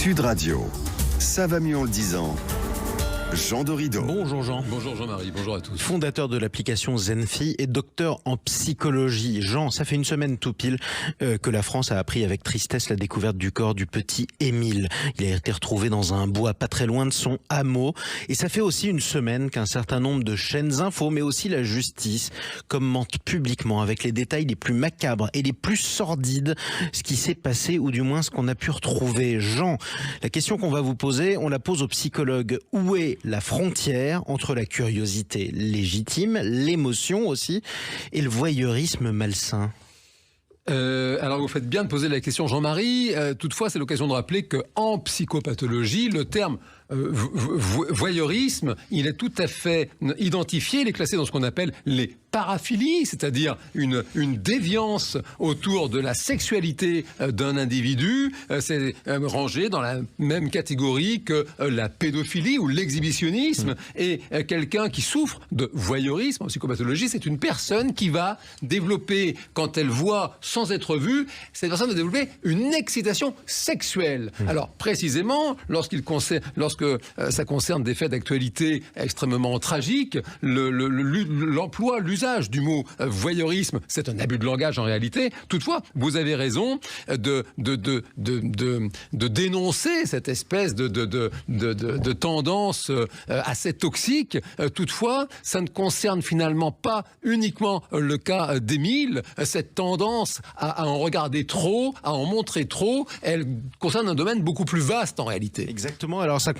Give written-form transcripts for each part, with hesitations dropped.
Sud Radio, ça va mieux en le disant. Jean Dorido. Bonjour Jean. Bonjour Jean-Marie, bonjour à tous. Fondateur de l'application Zenfi et docteur en psychologie. Jean, ça fait une semaine tout pile que la France a appris avec tristesse la découverte du corps du petit Émile. Il a été retrouvé dans un bois pas très loin de son hameau. Et ça fait aussi une semaine qu'un certain nombre de chaînes infos, mais aussi la justice, commentent publiquement avec les détails les plus macabres et les plus sordides ce qui s'est passé, ou du moins ce qu'on a pu retrouver. Jean, la question qu'on va vous poser, on la pose aux psychologues. Où est la frontière entre la curiosité légitime, l'émotion aussi, et le voyeurisme malsain? Alors vous faites bien de poser la question, Jean-Marie. Toutefois, c'est l'occasion de rappeler qu'en psychopathologie, le terme voyeurisme, il est tout à fait identifié, il est classé dans ce qu'on appelle les paraphilies, c'est-à-dire une déviance autour de la sexualité d'un individu. C'est rangé dans la même catégorie que la pédophilie ou l'exhibitionnisme. Et quelqu'un qui souffre de voyeurisme en psychopathologie, c'est une personne qui va développer, quand elle voit sans être vue, cette personne va développer une excitation sexuelle. Alors précisément, lorsque ça concerne des faits d'actualité extrêmement tragiques, l'emploi, l'usage du mot voyeurisme, c'est un abus de langage en réalité. Toutefois, vous avez raison de dénoncer cette espèce de tendance assez toxique. Toutefois, ça ne concerne finalement pas uniquement le cas d'Émile. Cette tendance à en regarder trop, à en montrer trop, elle concerne un domaine beaucoup plus vaste en réalité. Exactement. Alors ça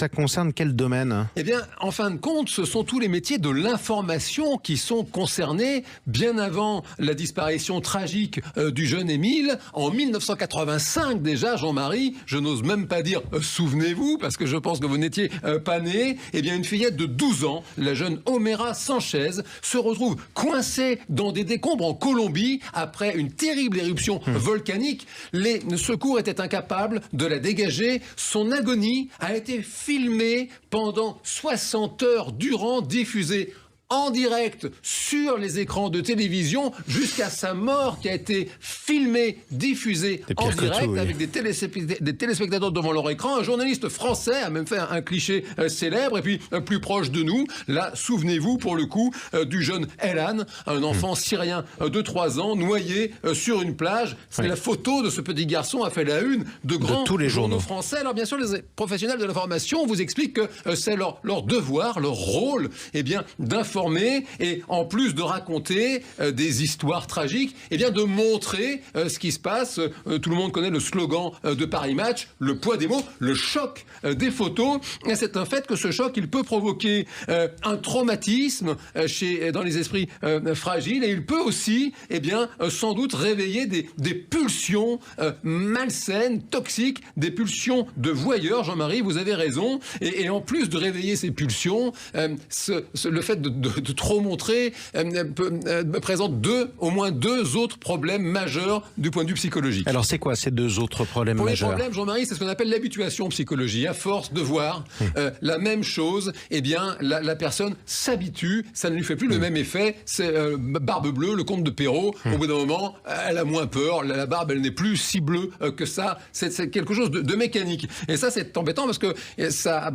concerne quel domaine? Eh bien, en fin de compte, ce sont tous les métiers de l'information qui sont concernés bien avant la disparition tragique du jeune Émile. En 1985 déjà, Jean-Marie, je n'ose même pas dire souvenez-vous, parce que je pense que vous n'étiez pas né. Eh bien, une fillette de 12 ans, la jeune Homera Sanchez, se retrouve coincée dans des décombres en Colombie après une terrible éruption volcanique. Les secours étaient incapables de la dégager. Son agonie a été filmée pendant 60 heures durant, diffusée en direct sur les écrans de télévision jusqu'à sa mort, qui a été filmée, diffusée en direct avec des téléspectateurs devant leur écran. Un journaliste français a même fait un cliché célèbre. Et puis plus proche de nous, là, souvenez-vous pour le coup du jeune Elan, un enfant syrien de 3 ans noyé sur une plage. C'est la photo de ce petit garçon a fait la une de grands tous les journaux français. Alors bien sûr, les professionnels de l'information vous expliquent que c'est leur devoir, leur rôle, eh bien, d'informer et en plus de raconter des histoires tragiques, eh bien de montrer ce qui se passe. Tout le monde connaît le slogan de Paris Match, le poids des mots, le choc des photos. Et c'est un fait que ce choc, il peut provoquer un traumatisme dans les esprits fragiles, et il peut aussi, eh bien, sans doute réveiller des pulsions malsaines, toxiques, des pulsions de voyeur. Jean-Marie, vous avez raison. Et en plus de réveiller ces pulsions, le fait de trop montrer présente au moins deux autres problèmes majeurs du point de vue psychologique. Alors c'est quoi ces deux autres problèmes majeurs? Les problèmes, Jean-Marie, c'est ce qu'on appelle l'habituation en psychologie. À force de voir la même chose, eh bien la personne s'habitue, ça ne lui fait plus le même effet. C'est Barbe Bleue, le conte de Perrault. Au bout d'un moment, elle a moins peur. La barbe, elle n'est plus si bleue que ça. C'est quelque chose de mécanique. Et ça, c'est embêtant parce que ça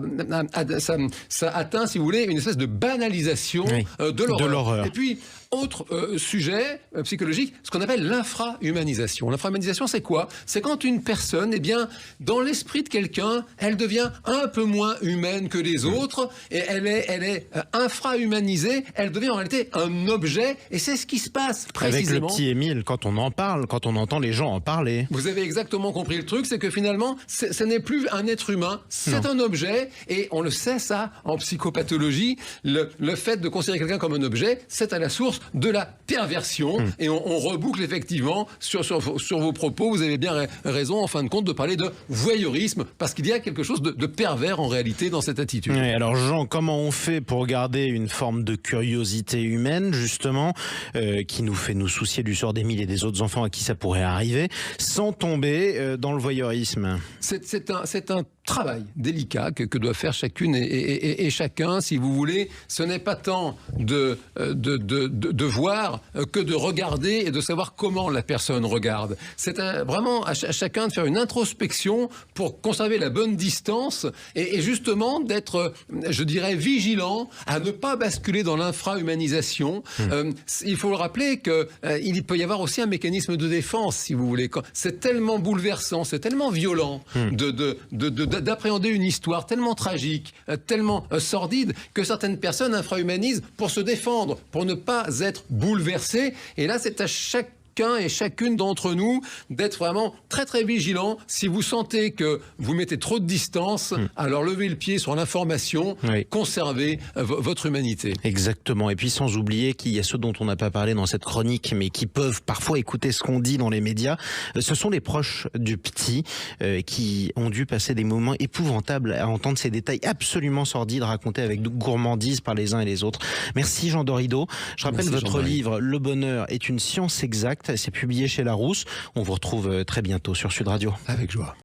atteint, si vous voulez, une espèce de banalisation de l'horreur. Et puis, autre sujet psychologique, ce qu'on appelle l'infrahumanisation. L'infrahumanisation, c'est quoi? C'est quand une personne, eh bien, dans l'esprit de quelqu'un, elle devient un peu moins humaine que les autres, et elle est infrahumanisée, elle devient en réalité un objet, et c'est ce qui se passe précisément. Avec le petit Émile, quand on en parle, quand on entend les gens en parler. Vous avez exactement compris le truc, c'est que finalement, ce n'est plus un être humain, c'est un objet, et on le sait ça, en psychopathologie, le fait de considérer quelqu'un comme un objet, c'est à la source de la perversion. Et on reboucle effectivement sur vos propos. Vous avez bien raison, en fin de compte, de parler de voyeurisme, parce qu'il y a quelque chose de pervers en réalité dans cette attitude. Oui, alors Jean, comment on fait pour garder une forme de curiosité humaine, justement, qui nous fait nous soucier du sort d'Émile et des autres enfants à qui ça pourrait arriver, sans tomber dans le voyeurisme? C'est un travail délicat que doit faire chacune et chacun, si vous voulez. Ce n'est pas tant de voir que de regarder et de savoir comment la personne regarde. C'est vraiment à chacun de faire une introspection pour conserver la bonne distance et justement d'être, je dirais, vigilant à ne pas basculer dans l'infra-humanisation. Il faut le rappeler qu'il peut y avoir aussi un mécanisme de défense, si vous voulez. C'est tellement bouleversant, c'est tellement violent d'appréhender une histoire tellement tragique, tellement sordide, que certaines personnes infrahumanisent pour se défendre, pour ne pas être bouleversées. Et là, c'est à chacun et chacune d'entre nous d'être vraiment très très vigilant. Si vous sentez que vous mettez trop de distance, alors levez le pied sur l'information, conservez votre humanité. Exactement. Et puis sans oublier qu'il y a ceux dont on n'a pas parlé dans cette chronique, mais qui peuvent parfois écouter ce qu'on dit dans les médias. Ce sont les proches du petit qui ont dû passer des moments épouvantables à entendre ces détails absolument sordides racontés avec gourmandise par les uns et les autres. Merci Jean Dorido. Je rappelle votre livre « Le bonheur est une science exacte ». C'est publié chez Larousse. On vous retrouve très bientôt sur Sud Radio. Avec joie.